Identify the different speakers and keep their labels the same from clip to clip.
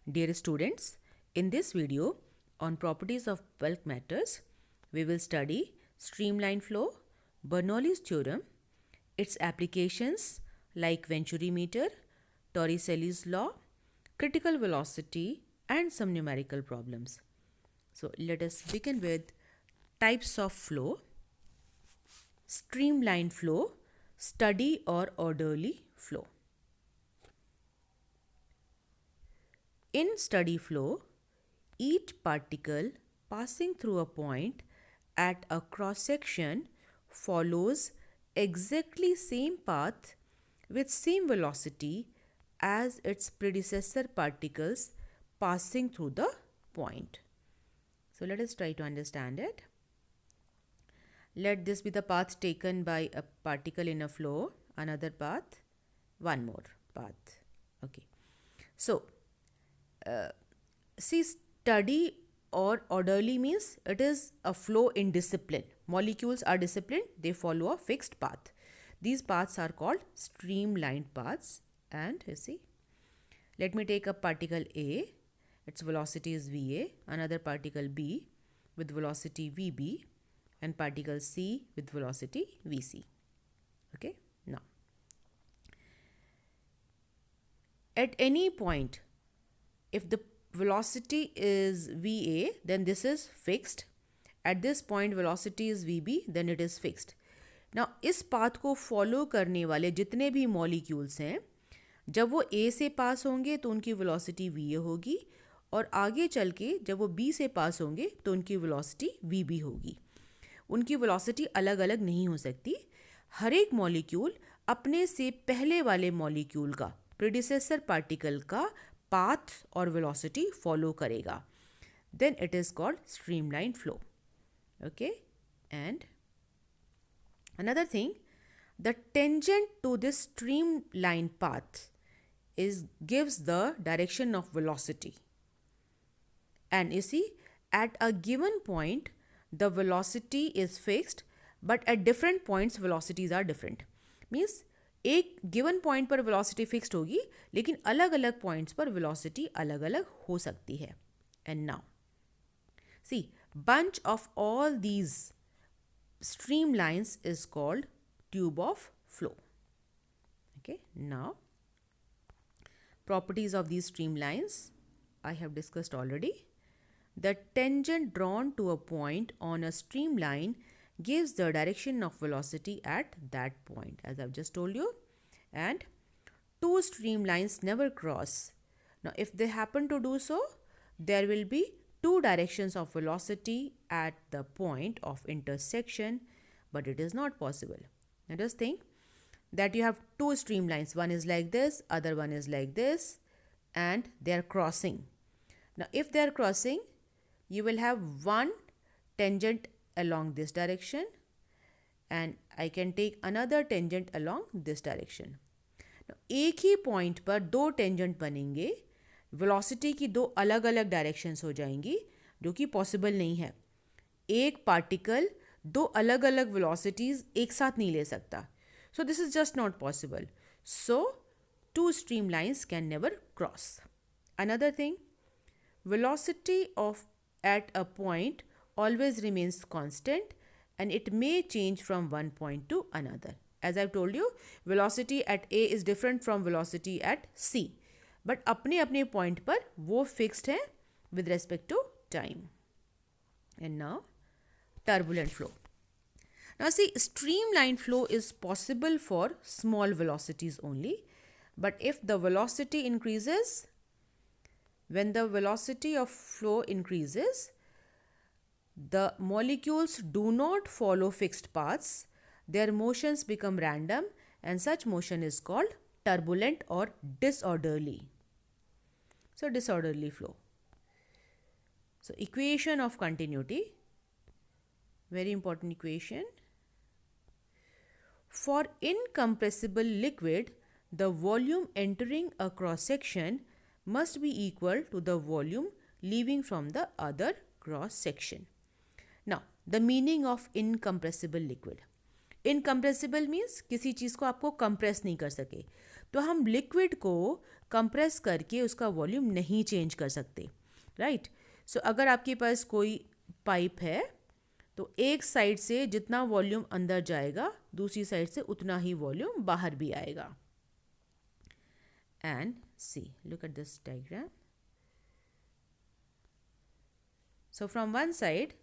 Speaker 1: Dear students, in this video on properties of bulk matters, we will study streamline flow, Bernoulli's theorem, its applications like Venturi meter, Torricelli's law, critical velocity, and some numerical problems. So let us begin with types of flow, streamline flow, steady or orderly flow. In steady flow, each particle passing through a point at a cross section follows exactly same path with same velocity as its predecessor particles passing through the point. So let us try to understand it. Let this be the path taken by a particle in a flow, another path, one more path. Okay. So see, steady or orderly means it is a flow in discipline. Molecules are disciplined, they follow a fixed path. These paths are called streamlined paths. And you see, let me take a particle A, its velocity is VA, another particle B with velocity VB, and particle C with velocity VC. Okay, now at any point, if the velocity is VA, then this is fixed. At this point velocity is VB, then it is fixed. Now इस path को follow करने वाले जितने भी molecules हैं, जब वो A से पास होंगे तो उनकी वेलोसिटी VA होगी, और आगे चल के जब वो B से पास होंगे तो उनकी वेलोसिटी VB होगी. उनकी वेलोसिटी अलग अलग नहीं हो सकती. हर एक मॉलिक्यूल अपने से पहले वाले मॉलिक्यूल का, प्रीडिसेसर पार्टिकल का पाथ और वेलोसिटी फॉलो करेगा. Then it is called streamline flow. Okay, and another thing, the tangent to this streamline path gives the direction of velocity. And you see, at a given point the velocity is fixed, but at different points velocities are different. Means एक given point पर velocity fixed होगी, लेकिन अलग अलग points पर velocity अलग अलग हो सकती है. And now see, bunch of all these streamlines is called tube of flow. Okay, now properties of these streamlines I have discussed already. The tangent drawn to a point on a streamline gives the direction of velocity at that point, as I've just told you. And two streamlines never cross. Now if they happen to do so, there will be two directions of velocity at the point of intersection, but it is not possible. Now just think that you have two streamlines, one is like this, other one is like this, and they are crossing. Now if they are crossing, you will have one tangent along this direction, and I can take another tangent along this direction. Now, एक ही point पर दो tangent बनेंगे, velocity की दो अलग अलग directions हो जाएंगी, जो कि पॉसिबल नहीं है. एक पार्टिकल दो अलग अलग वेलोसिटीज एक साथ नहीं ले सकता. So this is just not possible. So two stream lines can never cross. Another thing, velocity of at a point always remains constant, and it may change from one point to another. As I've told you, velocity at A is different from velocity at C, but अपने अपने point पर वो fixed है with respect to time. And now turbulent flow. Now see, streamline flow is possible for small velocities only, but if the velocity increases, when the velocity of flow increases, the molecules do not follow fixed paths, their motions become random, and such motion is called turbulent or disorderly. So disorderly flow. So equation of continuity, very important equation. For incompressible liquid, the volume entering a cross section must be equal to the volume leaving from the other cross section. Now the meaning of incompressible liquid. Incompressible means किसी चीज़ को आपको compress नहीं कर सके. तो हम liquid को compress करके उसका वॉल्यूम नहीं चेंज कर सकते, राइट। सो अगर आपके पास कोई पाइप है तो एक साइड से जितना वॉल्यूम अंदर जाएगा दूसरी साइड से उतना ही वॉल्यूम बाहर भी आएगा. And see, look at this diagram. So from one side,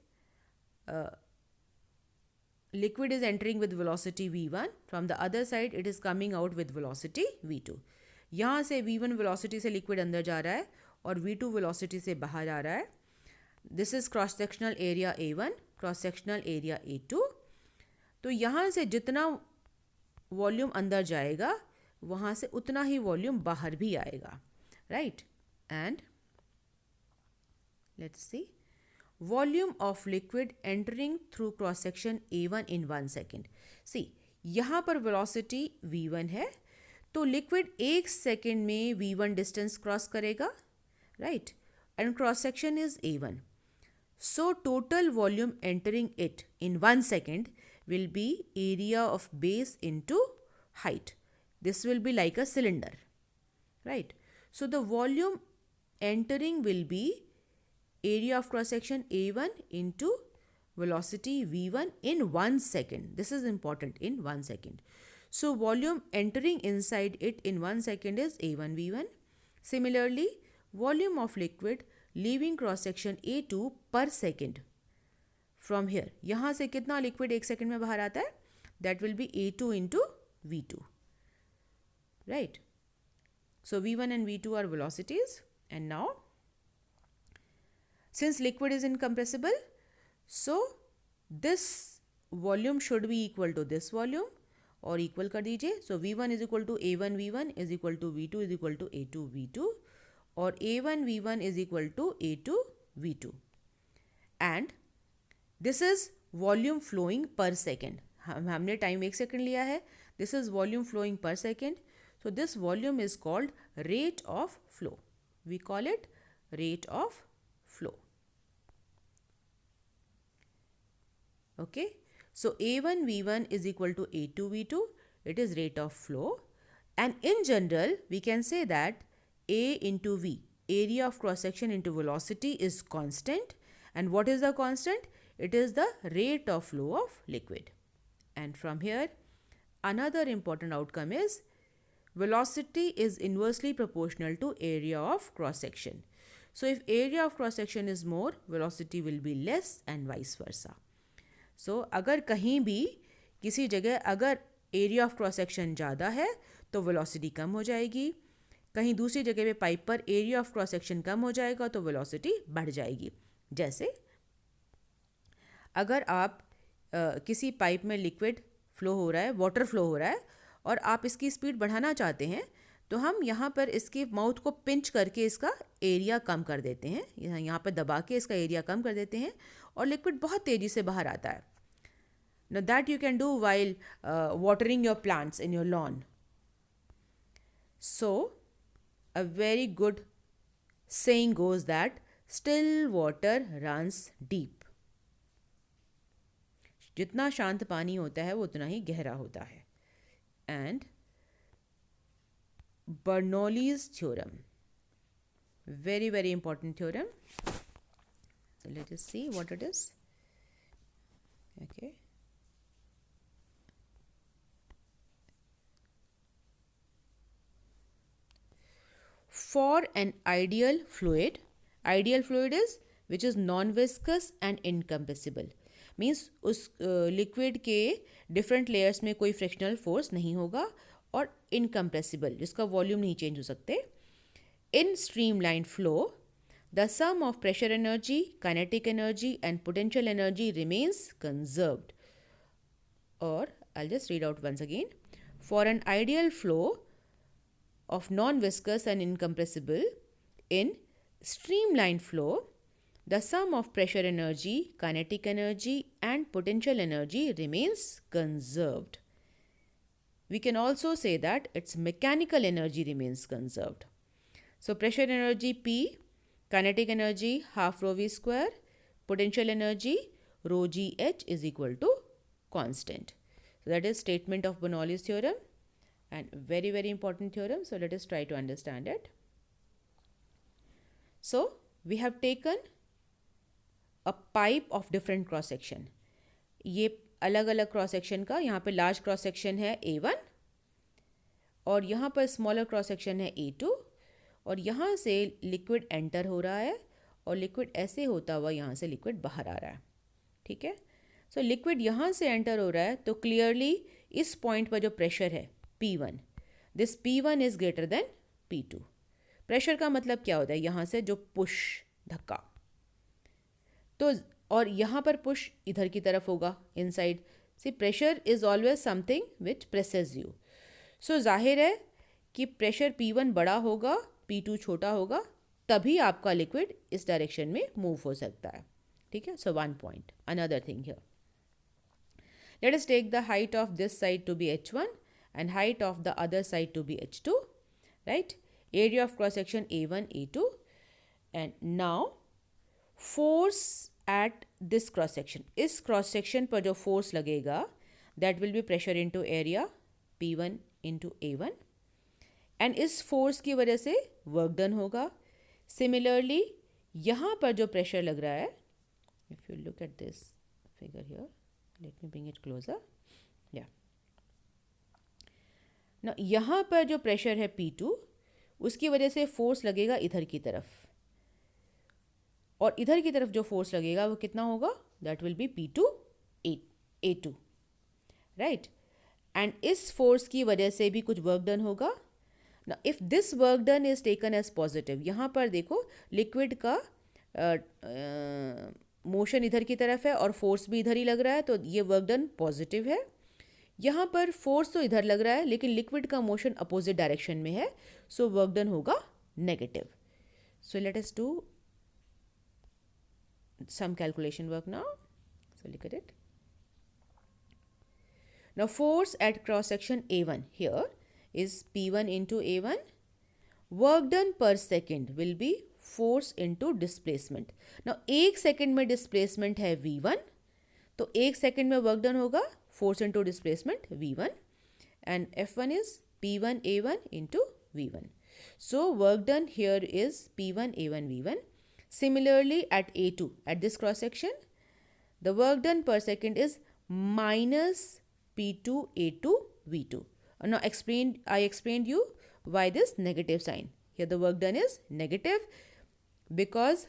Speaker 1: liquid is entering with velocity v1. From the other side, it is coming out with velocity v2. यहाँ से v1 velocity से liquid अंदर जा रहा है और v2 velocity से बाहर आ रहा है. This is cross sectional area A1, cross sectional area A2. तो यहाँ से जितना वॉल्यूम अंदर जाएगा वहाँ से उतना ही वॉल्यूम बाहर भी आएगा, right. And let's see, volume of liquid entering through cross section A1 in 1 second. See, यहाँ पर वेलोसिटी v1 है तो लिक्विड 1 सेकेंड में v1 डिस्टेंस क्रॉस करेगा, right. And cross section is A1. So total volume entering it in 1 second will be area of base into height. This will be like a cylinder, right? So the volume entering will be area of cross section A1 into velocity v1 in 1 second. This is important, in 1 second. So volume entering inside it in 1 second is A1 v1. Similarly, volume of liquid leaving cross section A2 per second. From here, यहाँ से कितना liquid 1 second में बाहर आता है, that will B A2 into V2, right? So V1 and V2 are velocities. And now, since liquid is incompressible, so this volume should be equal to this volume, और equal कर दीजिए. So V1 is equal to A1 V1 is equal to V2 is equal to A2 V2, और A1 V1 is equal to A2 V2. And this is volume flowing per second. हमने time 1 second लिया है. This is volume flowing per second. So this volume is called rate of flow. We call it rate of flow. Okay, so A1 V1 is equal to A2 V2. It is rate of flow. And in general, we can say that A into V, area of cross section into velocity, is constant. And what is the constant? It is the rate of flow of liquid. And from here, another important outcome is velocity is inversely proportional to area of cross section. So if area of cross section is more, velocity will be less and vice versa. So अगर कहीं भी किसी जगह अगर area of cross section ज़्यादा है तो velocity कम हो जाएगी. कहीं दूसरी जगह पे पाइप पर area of cross section कम हो जाएगा तो velocity बढ़ जाएगी. जैसे अगर आप किसी पाइप में लिक्विड फ्लो हो रहा है, वाटर फ्लो हो रहा है, और आप इसकी स्पीड बढ़ाना चाहते हैं तो हम यहाँ पर इसके माउथ को पिंच करके इसका एरिया कम कर देते हैं. यहाँ पर दबा के इसका एरिया कम कर देते हैं और लिक्विड बहुत तेज़ी से बाहर आता है. Now that you can do while watering your plants in your lawn. So a very good saying goes that still water runs deep. जितना शांत पानी होता है वो उतना ही गहरा होता है. And Bernoulli's theorem, very very important theorem. So let us see what it is. Okay, for an ideal fluid is which is non-viscous and incompressible. Means उस लिक्विड के डिफरेंट लेयर्स में कोई फ्रिक्शनल फोर्स नहीं होगा और incompressible, जिसका volume नहीं change हो सकते. In streamline flow the sum of pressure energy, kinetic energy and potential energy remains conserved. और I just read out once again. For an ideal flow of non viscous and incompressible in streamline flow, the sum of pressure energy, kinetic energy and potential energy remains conserved. We can also say that its mechanical energy remains conserved. So pressure energy P, kinetic energy half rho v square, potential energy rho g h is equal to constant. So that is statement of Bernoulli's theorem. and very, very important theorem. So let us try to understand it. So we have taken a pipe of different cross section. ये अलग अलग cross section का, यहाँ पे large cross section है A1 और यहाँ पर स्मॉलर क्रॉस सेक्शन है A2 और यहाँ से लिक्विड एंटर हो रहा है और लिक्विड ऐसे होता हुआ यहाँ से लिक्विड बाहर आ रहा है. ठीक है. सो लिक्विड यहाँ से एंटर हो रहा है तो क्लियरली इस पॉइंट पर जो प्रेशर है P1, this P1 is greater than P2. Pressure का मतलब क्या होता है? यहाँ से जो पुश, धक्का. तो और यहाँ पर पुश इधर की तरफ होगा, inside. See pressure is always something which presses you. So जाहिर है कि प्रेशर P1 बड़ा होगा, P2 छोटा होगा, तभी आपका लिक्विड इस डायरेक्शन में मूव हो सकता है. ठीक है. So one point. Another thing here, let us take the height of this side to be h1 and height of the other side to be h2, right? Area of cross section a1, a2, and now force at this cross section. इस cross section पर जो force लगेगा that will be pressure into area p1 into a1, and इस force की वजह से work done होगा. Similarly यहाँ पर जो pressure लग रहा है, if you look at this figure here, let me bring it closer. Yeah. Now यहाँ पर जो प्रेशर है P2, उसकी वजह से फोर्स लगेगा इधर की तरफ, और इधर की तरफ जो फोर्स लगेगा वो कितना होगा? That will be P2 A2, right. And इस फोर्स की वजह से भी कुछ वर्क डन होगा. ना if this work done is taken as positive, यहाँ पर देखो लिक्विड का मोशन इधर की तरफ है और फोर्स भी इधर ही लग रहा है, तो ये वर्क डन पॉजिटिव है. यहाँ पर फोर्स तो इधर लग रहा है लेकिन लिक्विड का मोशन अपोजिट डायरेक्शन में है, सो वर्क डन होगा negative. So let us do some calculation work now. So look at it. Now force at cross section A1 here is P1 into A1. Work done per second will be force into displacement. Now 1 second में displacement है V1, तो 1 second में work done होगा force into displacement V1, and F1 is P1 A1 into V1. So work done here is P1 A1 V1. Similarly at A2, at this cross section, the work done per second is minus P2 A2 V2. Now I explained you why this negative sign. Here the work done is negative because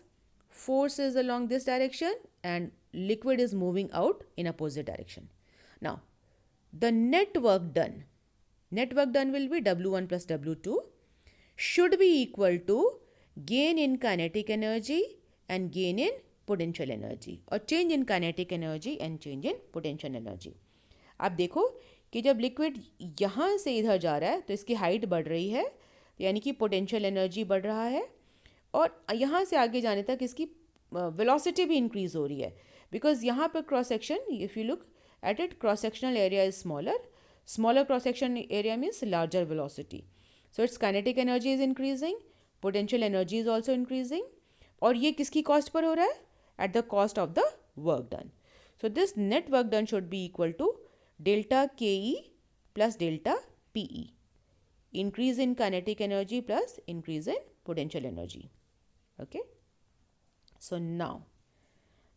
Speaker 1: force is along this direction and liquid is moving out in opposite direction. Now the net work done will be W1 plus W2 should be equal to gain in kinetic energy and gain in potential energy, और change in kinetic energy and change in potential energy. आप देखो कि जब liquid यहाँ से इधर जा रहा है तो इसकी हाइट बढ़ रही है, यानी कि पोटेंशियल एनर्जी बढ़ रहा है, और यहाँ से आगे जाने तक इसकी वेलोसिटी भी इंक्रीज हो रही है. बिकॉज यहाँ पर cross section, if you look at it, cross sectional area is smaller cross section area means larger velocity. So its kinetic energy is increasing, potential energy is also increasing, और ये किसकी cost पर हो रहा है? At the cost of the work done. So this net work done should be equal to delta K E plus delta P E, increase in kinetic energy plus increase in potential energy. Okay, so now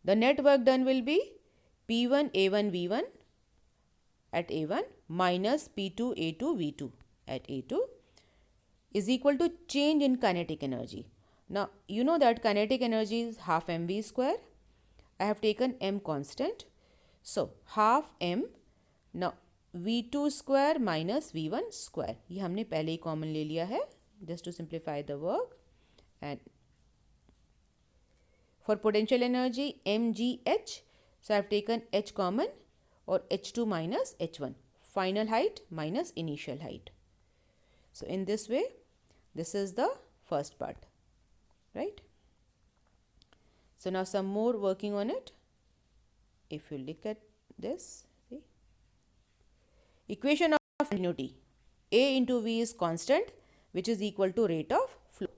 Speaker 1: the net work done will be P1 A1 V1 at A1 minus P2 A2 V2 at A2 is equal to change in kinetic energy. Now you know that kinetic energy is half mv square. I have taken m constant, so half m. Now V2 square minus V1 square, ये हमने पहले ही common ले लिया है just to simplify the work. And for potential energy mgh, so I have taken h common, or h2 minus h1, final height minus initial height. So in this way, this is the first part, right? So now some more working on it. If you look at this, see, equation of continuity, a into v is constant, which is equal to rate of flow.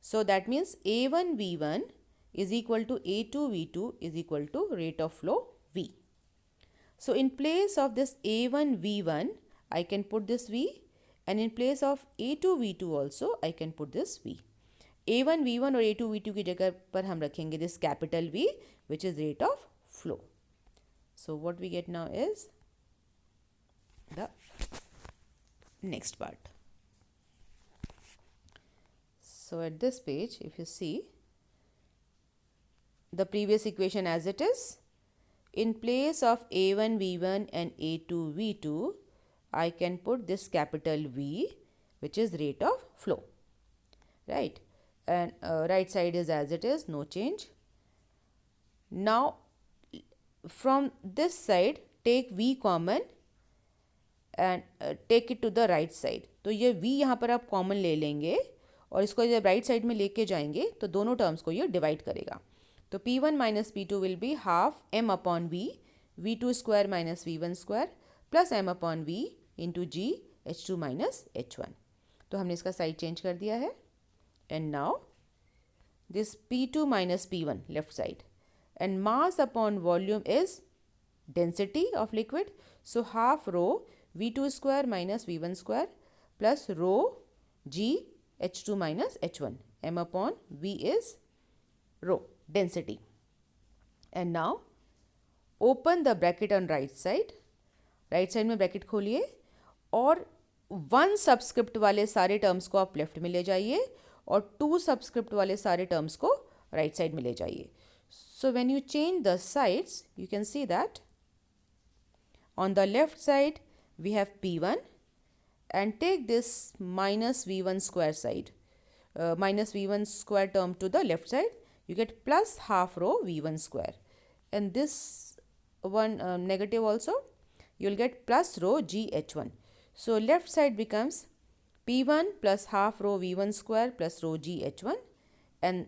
Speaker 1: So that means A1 V1 is equal to A2 V2 is equal to rate of flow V. So in place of this A1 V1, I can put this V, and in place of A2 V2 also I can put this V. A1 V1 और A2 V2 की जगह पर हम रखेंगे this capital V, which is rate of flow. So what we get now is the next part. So at this page, if you see the previous equation as it is, in place of A1 V1 and A2 V2, I can put this capital V, which is rate of flow, right? And right side is as it is, no change. Now from this side take V common and take it to the right side. तो ये V यहाँ पर आप common ले लेंगे और इसको जब राइट साइड में लेके जाएंगे तो दोनों टर्म्स को ये डिवाइड करेगा. तो P1 minus P2 will be half M upon V, V2 square minus V1 square plus M upon V into G H2 minus H1. तो हमने इसका साइड चेंज कर दिया है. And now this P2 minus P1 left side, and mass upon volume is density of liquid. So half rho V2 square minus V1 square plus rho G H2 minus H1. M upon V is rho density. And now open the bracket on right side. right side में bracket खोलिए और 1 subscript वाले सारे terms को आप left में ले जाइए और 2 सबस्क्रिप्ट वाले सारे टर्म्स को राइट साइड में ले जाइए. So when you change the sides, you can see that on the left side we have P1, and take this minus V1 square side, minus V1 square term to the left side, you get plus half rho V1 square, and this one negative also, you will get plus rho GH1. So left side becomes P1 plus half rho V1 square plus rho GH1, and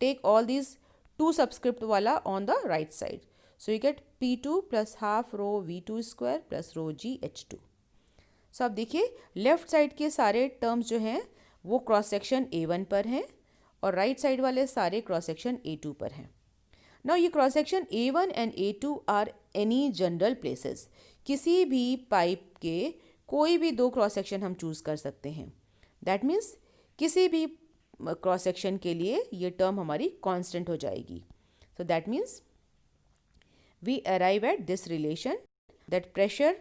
Speaker 1: take all these 2 subscript वाला on the right side. So you get P2 plus half rho V2 square plus rho GH2. So अब देखिए left side के सारे terms जो हैं वो cross section A1 पर हैं और राइट साइड वाले सारे क्रॉस सेक्शन A2 पर हैं. नाउ ये cross section A1 and A2 are any general places. किसी भी पाइप के कोई भी 2 क्रॉस सेक्शन हम चूज़ कर सकते हैं. दैट मीन्स किसी भी क्रॉस सेक्शन के लिए ये टर्म हमारी कांस्टेंट हो जाएगी. So that means we arrive at this relation that pressure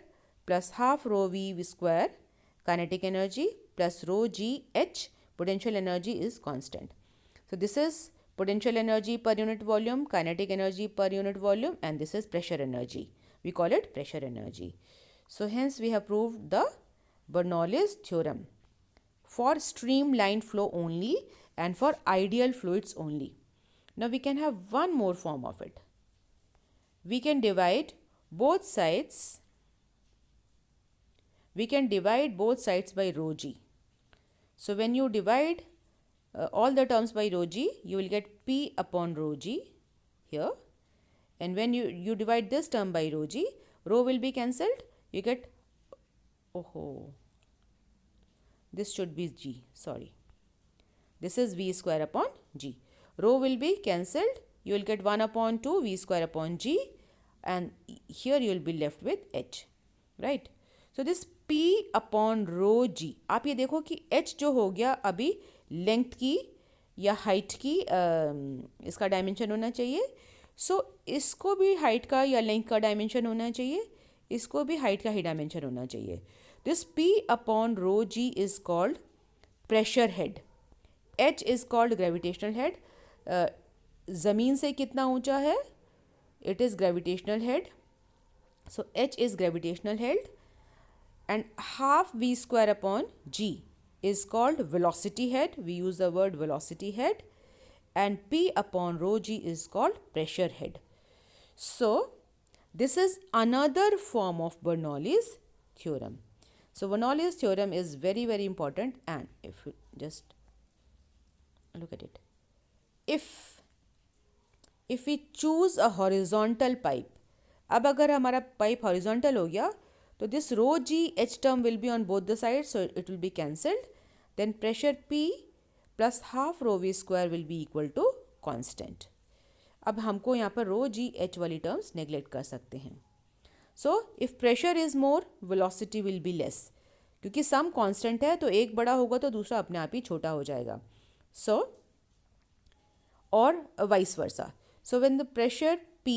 Speaker 1: plus half rho v square kinetic energy plus rho g h potential energy is constant. So this is potential energy per unit volume, kinetic energy per unit volume, and this is pressure energy. We call it pressure energy. So hence we have proved the Bernoulli's theorem for streamlined flow only and for ideal fluids only. Now we can have one more form of it. We can divide both sides. We can divide both sides by rho g. So when you divide all the terms by rho g, you will get P upon rho g here, and when you divide this term by rho g, rho will be cancelled, you get, this should be g, sorry, this is V square upon g. Rho will be cancelled, you will get 1 upon 2 V square upon g, and here you will be left with h, right? So this P upon rho g, आप ये देखो कि h जो हो गया अभी length की या हाइट की इसका डायमेंशन होना चाहिए. सो इसको भी हाइट का या लेंथ का डायमेंशन होना चाहिए, इसको भी हाइट का ही डायमेंशन होना चाहिए. This P upon rho g is called pressure head. H is called gravitational head. ज़मीन से कितना ऊंचा है, it is gravitational head. So H is gravitational head, and half V square upon G is called velocity head. We use the word velocity head, and P upon rho G is called pressure head. So this is another form of Bernoulli's theorem. So Bernoulli's theorem is very, very important, and if you just look at it, if we choose a horizontal pipe, अब अगर हमारा pipe horizontal हो गया तो this rho g h term will be on both the sides, so it will be cancelled. Then pressure P plus half rho V square will be equal to constant. अब हमको यहाँ पर rho g h वाली terms neglect कर सकते हैं. So if pressure is more velocity will be less, क्योंकि some constant है तो एक बड़ा होगा तो दूसरा अपने आप ही छोटा हो जाएगा. सो और vice versa. So when the pressure P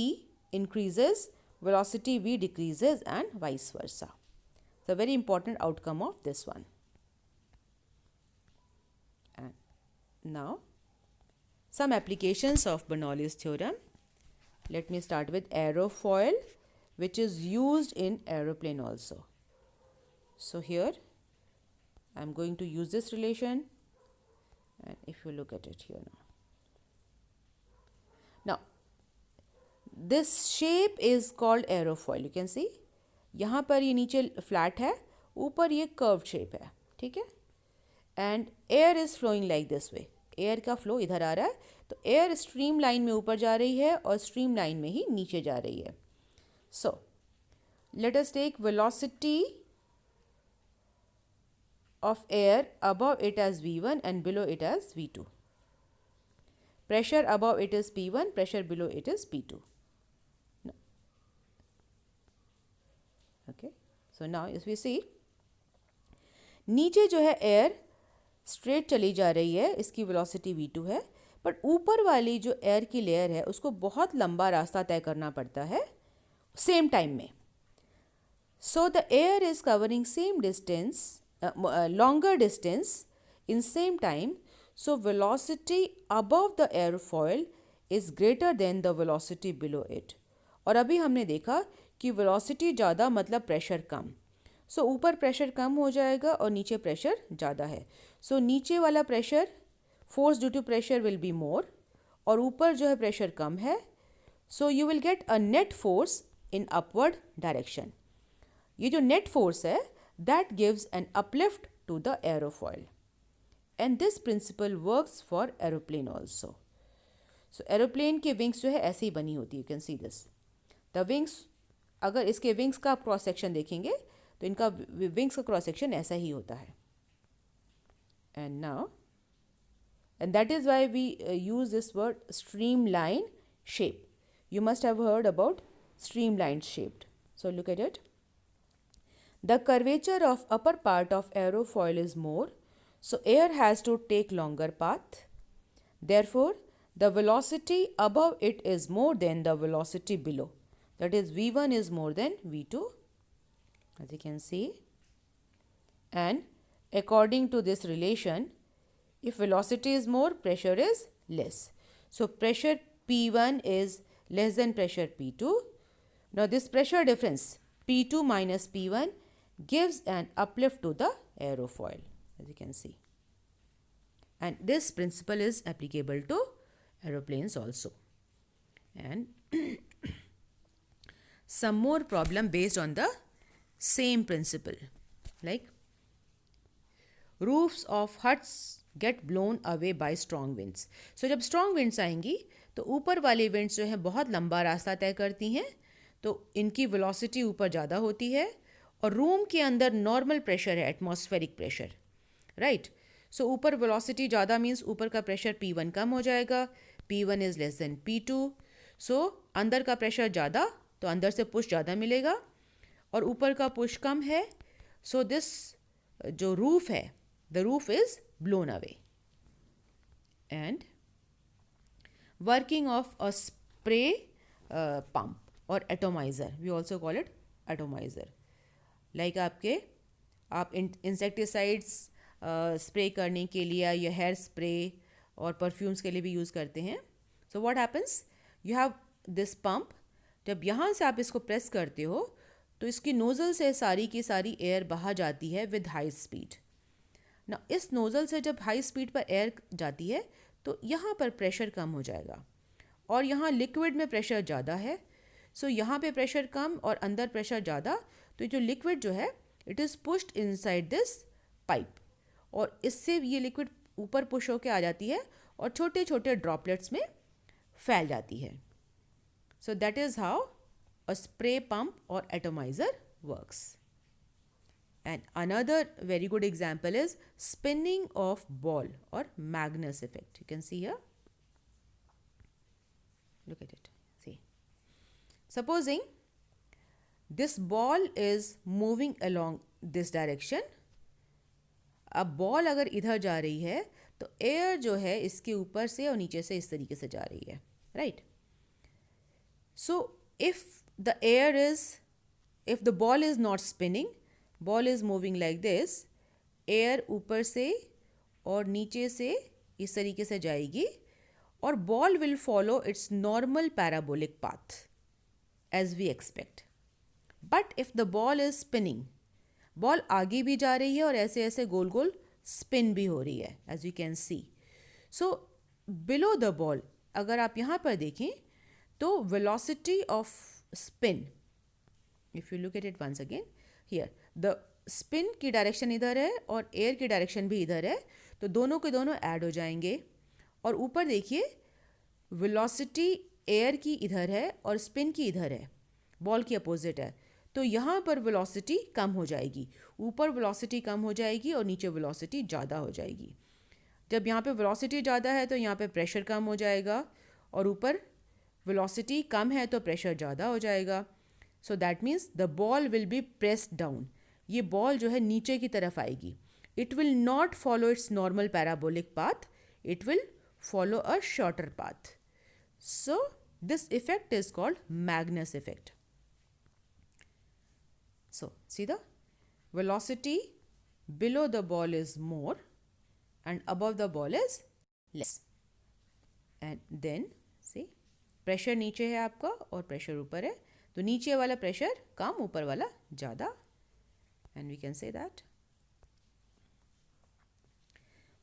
Speaker 1: increases, velocity V decreases and vice versa. It's a very important outcome of this one. And now some applications of Bernoulli's theorem. Let me start with aerofoil, which is used in aeroplane also. So here I am going to use this relation, and if you look at it here now this shape is called aerofoil. You can see यहाँ पर ये नीचे flat है, ऊपर ये curve shape है, ठीक है. And air is flowing like this way. Air का फ्लो इधर आ रहा है, तो एयर स्ट्रीम लाइन में ऊपर जा रही है और स्ट्रीम लाइन में ही नीचे जा रही है. So let us take velocity of air above it as V1 and below it as V2. Pressure above it is P1, pressure below it is P2. No. Okay, so now if we see, नीचे जो है air straight चली जा रही है, इसकी velocity V2 है, but ऊपर वाली जो एयर की लेयर है उसको बहुत लंबा रास्ता तय करना पड़ता है सेम टाइम में. So the air is covering same distance, longer distance in same time, so velocity above the airfoil is greater than the velocity below it. और अभी हमने देखा कि velocity ज़्यादा मतलब प्रेशर कम. सो ऊपर प्रेशर कम हो जाएगा और नीचे प्रेशर ज़्यादा है. सो नीचे वाला pressure, force due to pressure will be more, और ऊपर जो है प्रेशर कम है. So you will get a net force in upward direction. ये जो नेट फोर्स है that gives an uplift to the aerofoil, and this principle works for aeroplane also. So aeroplane के wings जो है ऐसे ही बनी होती है. You can see this. The wings, अगर इसके wings का क्रॉस सेक्शन देखेंगे तो इनका wings का क्रॉस सेक्शन ऐसा ही होता है. And now, and that is why we use this word streamline shape. You must have heard about streamlined shaped. So look at it. The curvature of upper part of aerofoil is more, so air has to take longer path. Therefore, the velocity above it is more than the velocity below. That is, V1 is more than V2, as you can see. And according to this relation, if velocity is more, pressure is less. So pressure P1 is less than pressure P2. Now this pressure difference, P2 minus P1, gives an uplift to the aerofoil, as you can see. And this principle is applicable to aeroplanes also. And some more problem based on the same principle, like roofs of huts get blown away by strong winds. So जब strong winds आएंगी तो ऊपर वाली winds जो है बहुत लंबा रास्ता तय करती हैं, तो इनकी velocity ऊपर ज़्यादा होती है, और रूम के अंदर नॉर्मल प्रेशर है, एटमॉस्फेरिक प्रेशर, राइट. सो ऊपर वेलोसिटी ज़्यादा मीन्स ऊपर का प्रेशर P1 कम हो जाएगा, P1 is less than P2. सो अंदर का प्रेशर ज़्यादा, तो अंदर से पुश ज़्यादा मिलेगा, और ऊपर का पुश कम है. सो दिस जो रूफ है, the roof is blown away. And working of a spray pump और atomiser, we also call it atomiser. Like आप इंसेक्टिसाइड्स स्प्रे करने के लिए या हेयर स्प्रे और परफ्यूम्स के लिए भी यूज़ करते हैं. So what happens, you have this pump. जब यहाँ से आप इसको प्रेस करते हो तो इसकी नोज़ल से सारी की सारी एयर बाहर जाती है विद हाई स्पीड. ना इस नोज़ल से जब हाई स्पीड पर एयर जाती है तो यहाँ पर प्रेशर कम हो जाएगा, और यहाँ लिक्विड में प्रेशर ज़्यादा है. सो यहाँ पे प्रेशर कम और अंदर प्रेशर ज़्यादा, तो जो लिक्विड जो है it is pushed inside this pipe, और इससे ये लिक्विड ऊपर पुश होके आ जाती है और छोटे छोटे ड्रॉपलेट्स में फैल जाती है. So that is how a spray pump और atomiser works. And another very good example is spinning of ball और Magnus effect. You can see here, look at it. See, supposing this ball is moving along this direction. अब ball अगर इधर जा रही है तो air जो है इसके ऊपर से और नीचे से इस तरीके से जा रही है, right. So if the air is, if the ball is not spinning, ball is moving like this, air ऊपर से और नीचे से इस तरीके से जाएगी और ball will follow its normal parabolic path as we expect. But if the ball is spinning, ball आगे भी जा रही है और ऐसे ऐसे गोल गोल स्पिन भी हो रही है, as you can see. So below the ball अगर आप यहाँ पर देखें तो velocity of spin, if you look at it once again here, the spin की डायरेक्शन इधर है और एयर की डायरेक्शन भी इधर है, तो दोनों के दोनों ऐड हो जाएंगे. और ऊपर देखिए वेलोसिटी एयर की इधर है और स्पिन की इधर है, बॉल की अपोजिट है, तो यहाँ पर वेलोसिटी कम हो जाएगी. ऊपर वेलोसिटी कम हो जाएगी और नीचे वेलोसिटी ज़्यादा हो जाएगी. जब यहाँ पे वेलोसिटी ज़्यादा है तो यहाँ पे प्रेशर कम हो जाएगा और ऊपर वेलोसिटी कम है तो प्रेशर ज़्यादा हो जाएगा. सो that means the ball will be pressed down. ये बॉल जो है नीचे की तरफ आएगी. It will not follow its normal parabolic path, it will follow a shorter path. So this effect is called Magnus effect. So see the velocity below the ball is more and above the ball is less. And then see, pressure नीचे है आपका और pressure ऊपर है, तो नीचे वाला pressure कम, ऊपर वाला ज़्यादा. And we can say that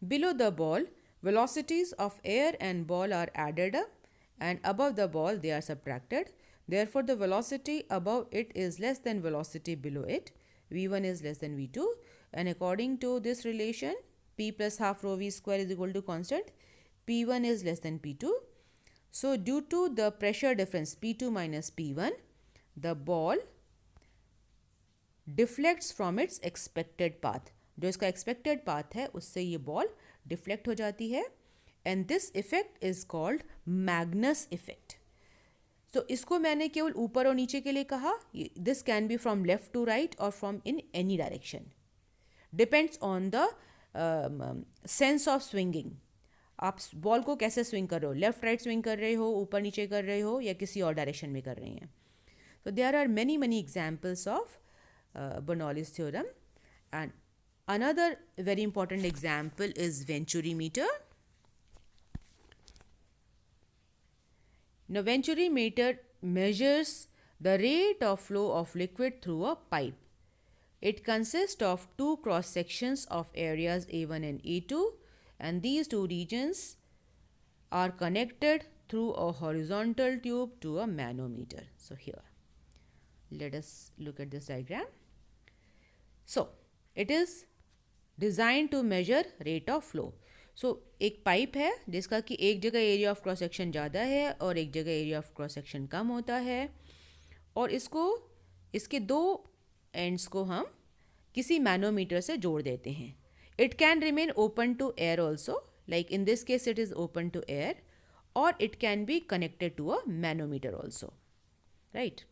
Speaker 1: below the ball velocities of air and ball are added up and above the ball they are subtracted. Therefore the velocity above it is less than velocity below it. v1 is less than v2, and according to this relation p plus half rho v square is equal to constant, p1 is less than p2. So due to the pressure difference p2 minus p1, the ball deflects from its expected path. जो इसका expected path है उससे ये ball deflect हो जाती है, and this effect is called Magnus effect. तो इसको मैंने केवल ऊपर और नीचे के लिए कहा. This can be from left to right और from in any direction, depends on the sense of swinging. आप बॉल को कैसे स्विंग कर रहे हो, लेफ्ट राइट स्विंग कर रहे हो, ऊपर नीचे कर रहे हो, या किसी और डायरेक्शन में कर रहे हैं. तो there are many examples of Bernoulli's theorem. And another very important example is Venturi meter. Now Venturi meter measures the rate of flow of liquid through a pipe. It consists of two cross sections of areas A1 and A2, and these two regions are connected through a horizontal tube to a manometer. So here, let us look at this diagram. So it is designed to measure rate of flow. So एक pipe है जिसका कि एक जगह area of cross section ज़्यादा है और एक जगह एरिया ऑफ क्रॉस सेक्शन कम होता है, और इसको इसके दो एंड्स को हम किसी मैनोमीटर से जोड़ देते हैं. It can remain open to air also, like in this case it is open to air, और it can be connected to a manometer also, right.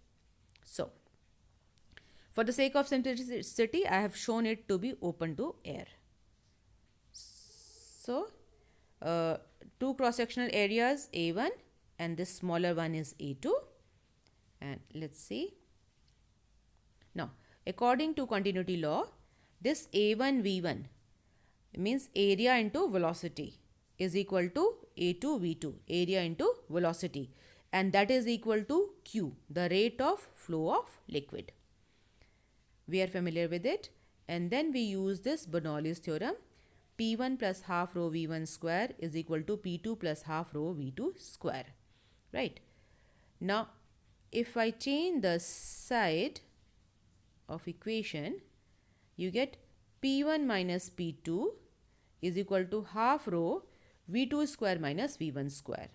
Speaker 1: So for the sake of simplicity I have shown it to be open to air. So two cross sectional areas A1 and this smaller one is A2, and let's see. Now according to continuity law, this A1 V1 means area into velocity is equal to A2 V2, area into velocity, and that is equal to Q, the rate of flow of liquid. We are familiar with it, and then we use this Bernoulli's theorem. P1 plus half rho V1 square is equal to P2 plus half rho V2 square, right. Now if I change the side of equation, you get P1 minus P2 is equal to half rho V2 square minus V1 square,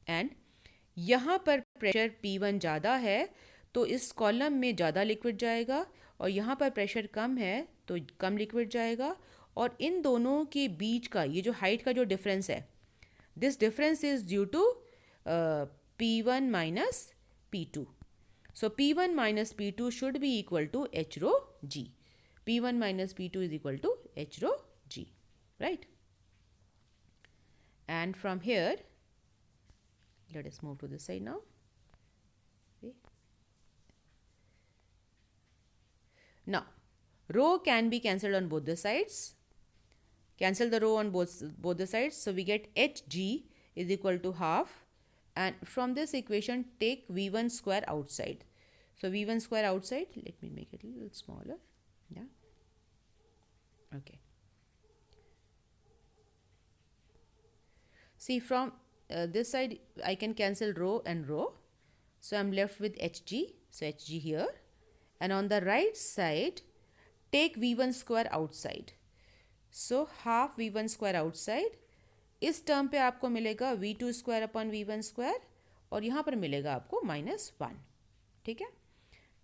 Speaker 1: and यहाँ पर pressure P1 ज़्यादा है तो इस column में ज़्यादा liquid जाएगा, और यहाँ पर प्रेशर कम है तो कम लिक्विड जाएगा, और इन दोनों के बीच का ये जो हाइट का जो डिफरेंस है, this difference is due to P1 minus P2. So P1 minus P2 should be equal to H rho G. P1 minus P2 is equal to H rho G, right? And from here, let us move to this side now. Okay. Now, rho can be cancelled on both the sides. Cancel the rho on both the sides. So we get Hg is equal to half. And from this equation, take V1 square outside. So V1 square outside, let me make it a little smaller. Yeah. Okay. See, from this side, I can cancel rho and rho. So I'm left with Hg. So Hg here. And on the right side, take V1 square outside. So half V1 square outside. इस term पे आपको मिलेगा V2 square upon V1 square और यहाँ पर मिलेगा आपको -1. ठीक है.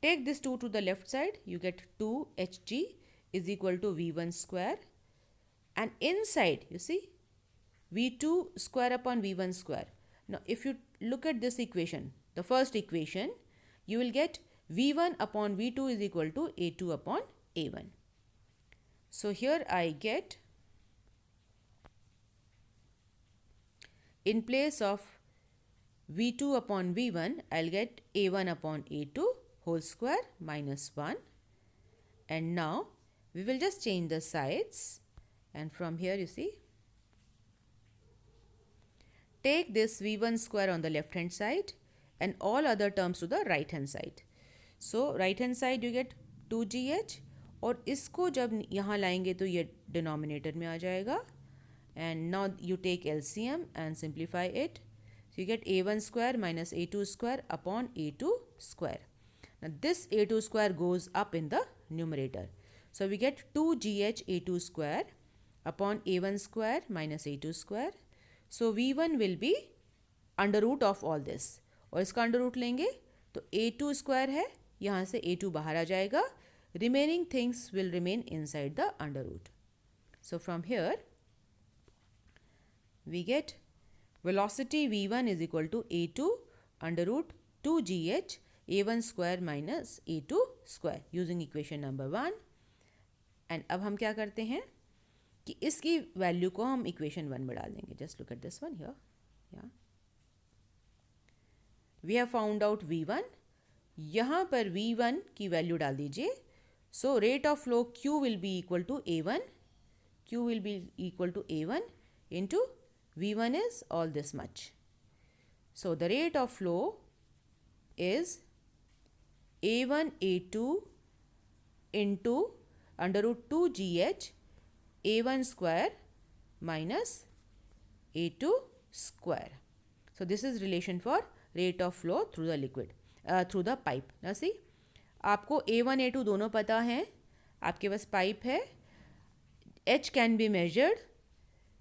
Speaker 1: Take this 2 to the left side. You get 2Hg is equal to V1 square. And inside, you see, V2 square upon V1 square. Now, if you look at this equation, the first equation, you will get V1 upon V2 is equal to A2 upon A1. So, here I get, in place of V2 upon V1, I'll get A1 upon A2 whole square minus 1. And now, we will just change the sides. And from here, you see, take this V1 square on the left hand side and all other terms to the right hand side. So, right hand side you get 2GH और इसको जब यहाँ लाएंगे तो ये denominator में आ जाएगा. And now you take LCM and simplify it. So, you get A1 square minus A2 square upon A2 square. Now, this A2 square goes up in the numerator. So, we get 2GH A2 square upon A1 square minus A2 square. So, V1 will be under root of all this. और इसका under root लेंगे तो A2 square है, यहाँ से A2 बाहर आ जाएगा. Remaining things will remain inside the under root. So, from here, we get velocity V1 is equal to A2 under root 2GH A1 square minus A2 square using equation number 1. And अब हम क्या करते हैं कि इसकी value को हम equation 1 में डाल देंगे. Just look at this one here. या we have found out V1. यहाँ पर V1 की वैल्यू डाल दीजिए. So rate of flow Q will be equal to A1. Q will be equal to A1 into V1 is all this much. So the rate of flow is A1 A2 into under root 2GH A1 square minus A2 square. So this is relation for rate of flow through the liquid, through the pipe. Now see, आपको A1 A2 दोनों पता हैं, आपके पास pipe है, H can be measured,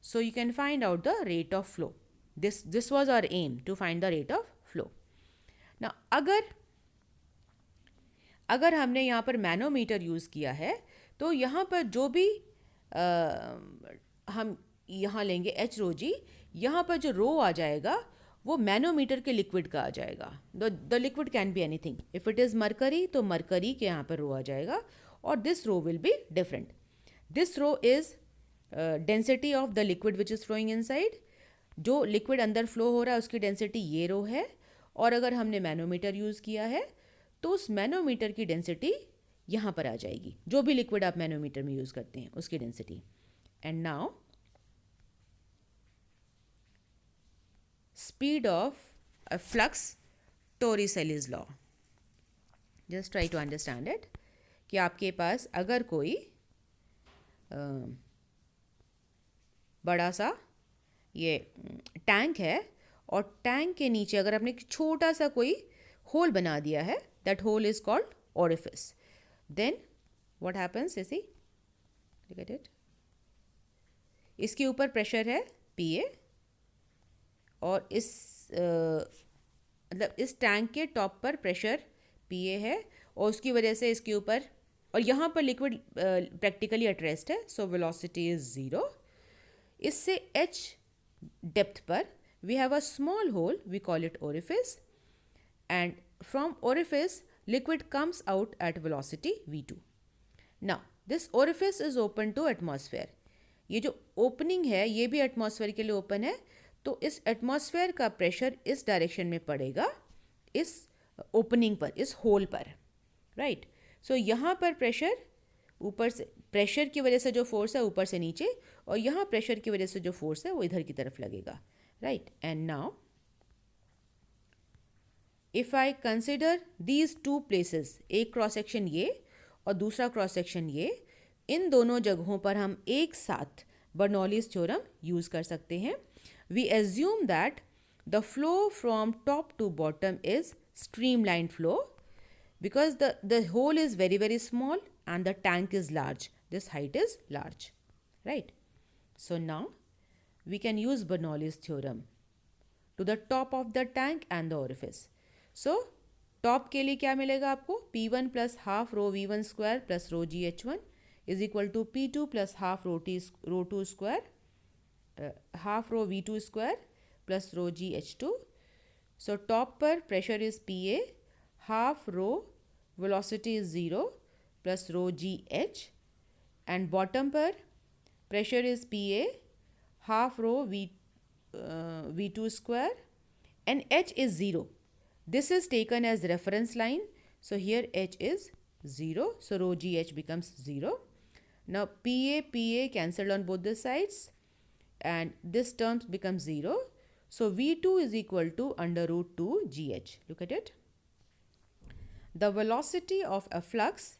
Speaker 1: so you can find out the rate of flow. This was our aim, to find the rate of flow. Now अगर हमने यहाँ पर मैनोमीटर यूज़ किया है तो यहाँ पर जो भी हम यहाँ लेंगे H रो जी, यहाँ पर जो रो आ जाएगा वो मैनोमीटर के लिक्विड का आ जाएगा. The liquid can be anything. If it is mercury तो मरकरी के यहाँ पर रो आ जाएगा और this rho will be different. This rho is density of the liquid which is flowing inside. जो लिक्विड अंदर फ्लो हो रहा है उसकी डेंसिटी ये रो है. और अगर हमने मैनोमीटर यूज़ किया है तो उस मैनोमीटर की डेंसिटी यहाँ पर आ जाएगी. जो भी लिक्विड आप मैनोमीटर में यूज़ करते हैं उसकी density. And now speed of a flux, Torricelli's law. Just try to understand it. कि आपके पास अगर कोई बड़ा सा ये टैंक है और टैंक के नीचे अगर आपने एक छोटा सा कोई होल बना दिया है, that hole is called orifice. Then what happens? You see, look at it. इसके ऊपर प्रेशर है PA और इस मतलब इस टैंक के टॉप पर प्रेशर PA है और उसकी वजह से इसके ऊपर और यहाँ पर लिक्विड प्रैक्टिकली एट रेस्ट है. So velocity is 0. इससे H डेप्थ पर we have a small hole, we call it orifice, and from orifice, liquid comes out at velocity v2. Now, this orifice is open to atmosphere. ये जो opening है ये भी atmosphere के लिए open है, तो इस एटमॉस्फेयर का प्रेशर इस डायरेक्शन में पड़ेगा, इस ओपनिंग पर, इस होल पर, राइट. सो यहाँ पर प्रेशर ऊपर से, प्रेशर की वजह से जो फोर्स है ऊपर से नीचे, और यहाँ प्रेशर की वजह से जो फोर्स है वो इधर की तरफ लगेगा, right. And now if I consider these two places, एक क्रॉस सेक्शन ये और दूसरा क्रॉस सेक्शन ये, इन दोनों जगहों पर हम एक साथ बर्नौलीज थ्योरम यूज कर सकते हैं. We assume that the flow from top to bottom is streamlined flow because the hole is very very small and the tank is large, this height is large, right. So now we can use Bernoulli's theorem to the top of the tank and the orifice. So top के लिए क्या मिलेगा आपको, P1 plus half rho V1 square plus rho GH1 is equal to P2 plus half rho 2 square half rho V2 square plus rho GH2. So top पर pressure is PA, half rho velocity is 0 plus rho GH, and bottom पर pressure is PA, half rho V2 square, and H is 0. This is taken as reference line. So here H is 0. So rho GH becomes 0. Now PA cancelled on both the sides and this term becomes 0. So V2 is equal to under root 2 GH. Look at it. The velocity of a flux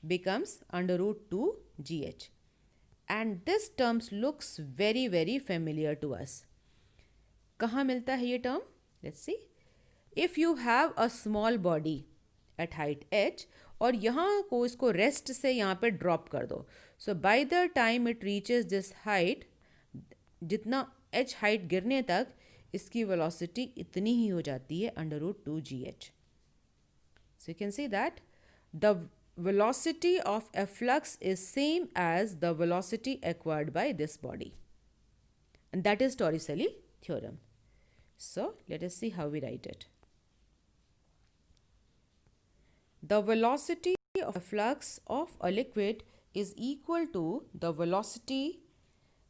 Speaker 1: becomes under root 2 GH. And this term looks very very familiar to us. कहाँ मिलता है ये term? Let's see. If you have a small body at height h और यहाँ को इसको rest से यहाँ पे drop कर दो. So by the time it reaches this height, जितना h height गिरने तक इसकी वेलोसिटी इतनी ही हो जाती है under root 2 GH. So you can see that the velocity of a flux is same as the velocity acquired by this body, and that is Torricelli theorem. So let us see how we write it. The velocity of a flux of a liquid is equal to the velocity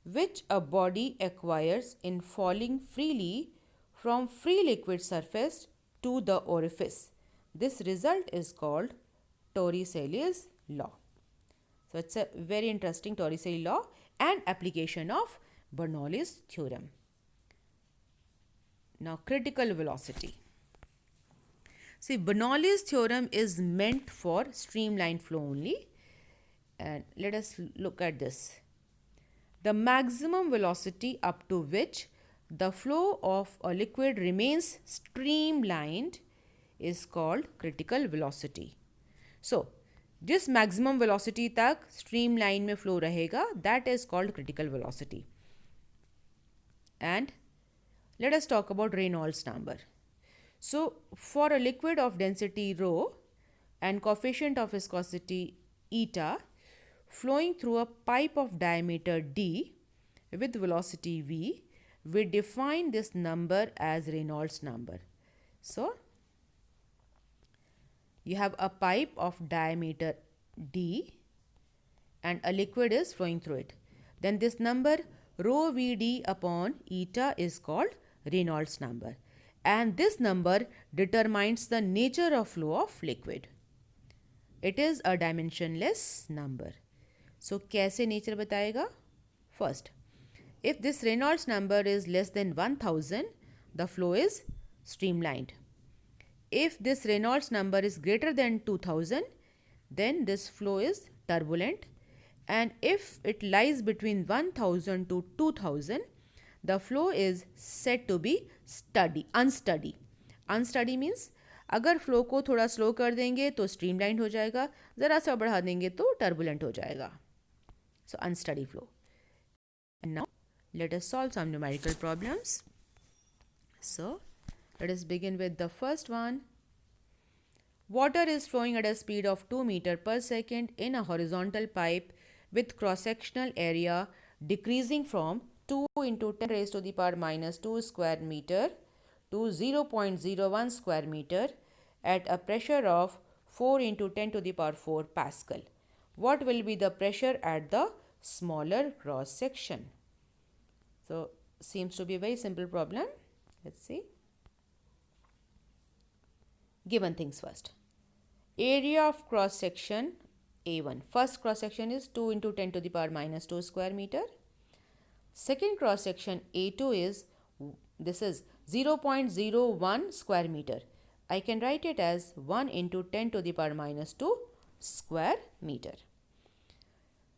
Speaker 1: which a body acquires in falling freely from free liquid surface to the orifice. This result is called Torricelli's law. So it's a very interesting Torricelli law and application of Bernoulli's theorem. Now critical velocity. See, Bernoulli's theorem is meant for streamlined flow only, and let us look at this. The maximum velocity up to which the flow of a liquid remains streamlined is called critical velocity. So, जिस maximum velocity तक streamline में flow रहेगा, that is called critical velocity. And let us talk about Reynolds number. So, for a liquid of density rho and coefficient of viscosity eta, flowing through a pipe of diameter d with velocity v, we define this number as Reynolds number. So, you have a pipe of diameter d and a liquid is flowing through it. Then this number rho vd upon eta is called Reynolds number, and this number determines the nature of flow of liquid. It is a dimensionless number. So कैसे nature बताएगा? First, if this Reynolds number is less than 1000, the flow is streamlined. If this Reynolds number is greater than 2000, then this flow is turbulent. And if it lies between 1000 to 2000, the flow is said to be unsteady. Unsteady means अगर flow को थोड़ा slow कर देंगे तो streamline हो जाएगा, ज़रा सा बढ़ा देंगे तो टर्बुलेंट हो जाएगा. So unsteady flow. And now let us solve some numerical problems. So let us begin with the first one. Water is flowing at a speed of 2 meters per second in a horizontal pipe with cross-sectional area decreasing from 2 into 10 raised to the power minus 2 square meter to 0.01 square meter at a pressure of 4 into 10 to the power 4 Pascal. What will be the pressure at the smaller cross section? So, seems to be a very simple problem. Let's see. Given things first. Area of cross section A1. First cross section is 2 into 10 to the power minus 2 square meter. Second cross section A2 is, this is 0.01 square meter. I can write it as 1 into 10 to the power minus 2 square meter.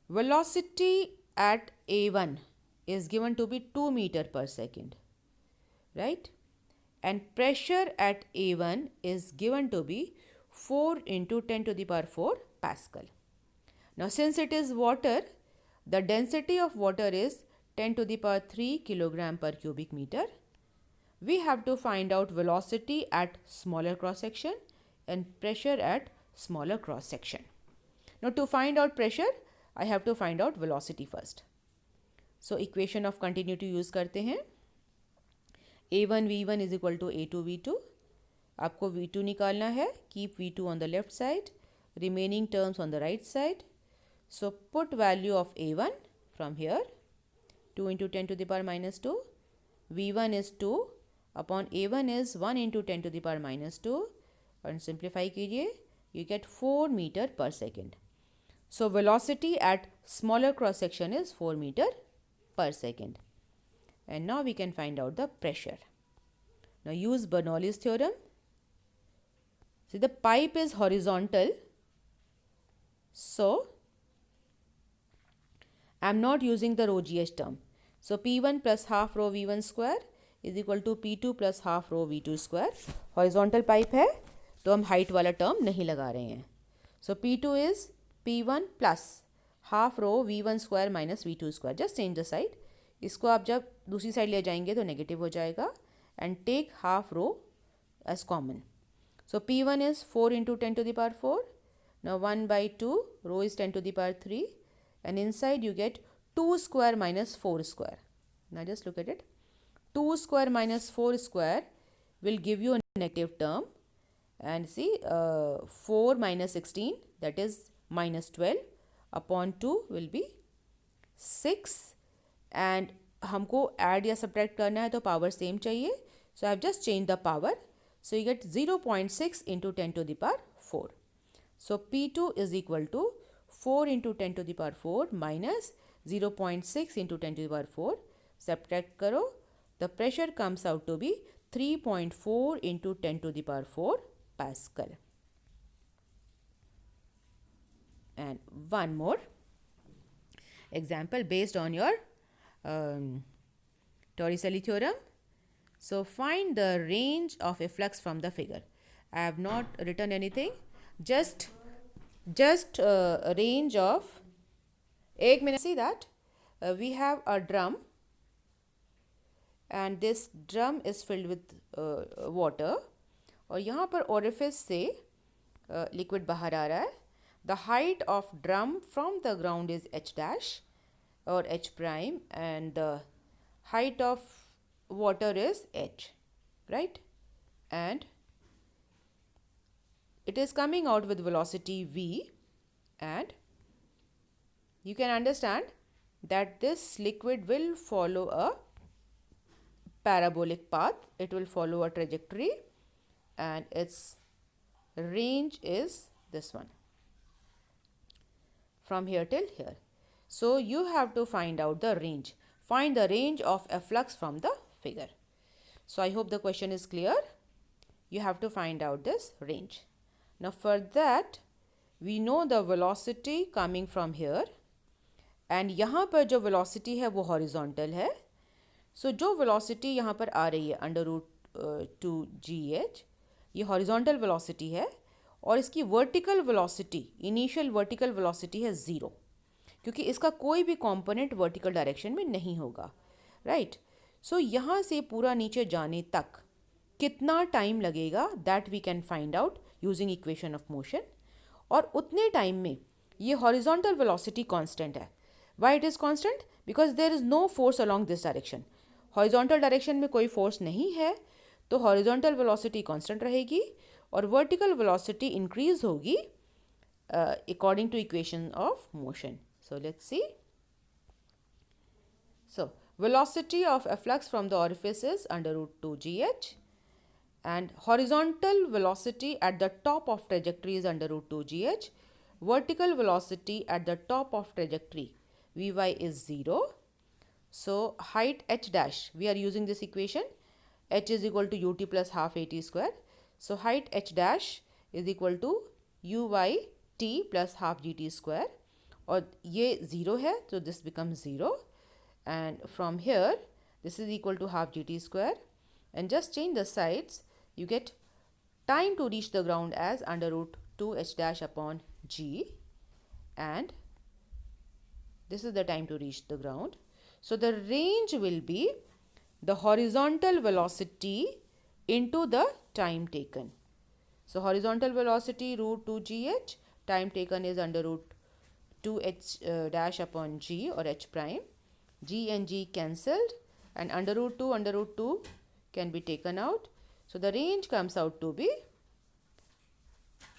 Speaker 1: Velocity at A1 is given to be 2 meter per second, right? And pressure at A1 is given to be 4 into 10 to the power 4 Pascal. Now, since it is water, the density of water is 10 to the power 3 kilogram per cubic meter. We have to find out velocity at smaller cross section and pressure at smaller cross section. Now, to find out pressure, I have to find out velocity first. So, equation of continuity use करते हैं. A1 V1 is equal to A2 V2. आपको V2 निकालना है. Keep V2 on the left side. Remaining terms on the right side. So, put value of A1 from here. 2 into 10 to the power minus 2. V1 is 2 upon A1 is 1 into 10 to the power minus 2. And simplify कीजिए. You get 4 meter per second. So, velocity at smaller cross section is 4 meter per second. And now we can find out the pressure. Now, use Bernoulli's theorem. See, the pipe is horizontal. So, I am not using the rho GH term. So, P1 plus half rho V1 square is equal to P2 plus half rho V2 square. Horizontal pipe है तो हम height वाला term नहीं लगा रहे हैं. So, P2 is P1 plus half rho V1 square minus V2 square. Just change the side. इसको आप जब दूसरी साइड ले जाएंगे तो नेगेटिव हो जाएगा. And take half rho as common. So, P1 is 4 into 10 to the power 4. Now, 1 by 2, rho is 10 to the power 3. And inside you get 2 square minus 4 square. Now, just look at it. 2 square minus 4 square will give you a negative term. And see, 4 minus 16, that is minus 12 upon 2 will be 6. And हमको add या subtract करना है तो power same चाहिए. So, I have just changed the power. So, you get 0.6 into 10 to the power 4. So, P2 is equal to 4 into 10 to the power 4 minus 0.6 into 10 to the power 4. Subtract करो. The pressure comes out to be 3.4 into 10 to the power 4 Pascal. And one more example based on your Torricelli theorem. So, find the range of a flux from the figure. I have not written anything. Just a range of, एक minute, see that we have a drum and this drum is filled with water और यहाँ पर orifice से liquid बाहर आ रहा है. The height of drum from the ground is h dash or h prime and the height of water is h, right? And it is coming out with velocity v, and you can understand that this liquid will follow a parabolic path. It will follow a trajectory and its range is this one from here till here. So, you have to find out the range. Find the range of a flux from the figure. So, I hope the question is clear. You have to find out this range. Now, for that we know the velocity coming from here and यहाँ पर जो velocity है वो horizontal है. So, जो velocity यहाँ पर आ रही है under root 2 GH ये horizontal velocity है और इसकी vertical velocity, initial vertical velocity है 0 क्योंकि इसका कोई भी component vertical direction में नहीं होगा, right? So, यहाँ से पूरा नीचे जाने तक कितना टाइम लगेगा that we can find out using equation of motion. और उतने टाइम में ये horizontal velocity constant है. Why it is constant? Because there is no force along this direction. Horizontal direction में कोई force नहीं है तो horizontal velocity constant रहेगी और वर्टिकल वेलोसिटी इंक्रीज होगी according to equation of motion. So let's see. So velocity of efflux from the orifice is under root 2 gh, and horizontal velocity at the top of trajectory is under root 2 gh. Vertical velocity at the top of trajectory Vy is 0. So height h dash, we are using this equation, h is equal to ut plus half at square. So height h dash is equal to uy t plus half gt square, और ये 0 है तो this becomes 0, and from here this is equal to half gt square, and just change the sides, you get time to reach the ground as under root 2 h dash upon g, and this is the time to reach the ground. So the range will be the horizontal velocity into the time taken. So horizontal velocity root 2 gh, time taken is under root 2 h dash upon g or h prime. G and g cancelled, and under root 2 can be taken out. So the range comes out to be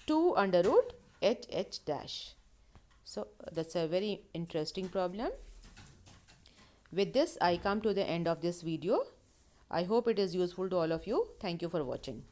Speaker 1: 2 under root h dash. So that's a very interesting problem. With this, I come to the end of this video. I hope it is useful to all of you. Thank you for watching.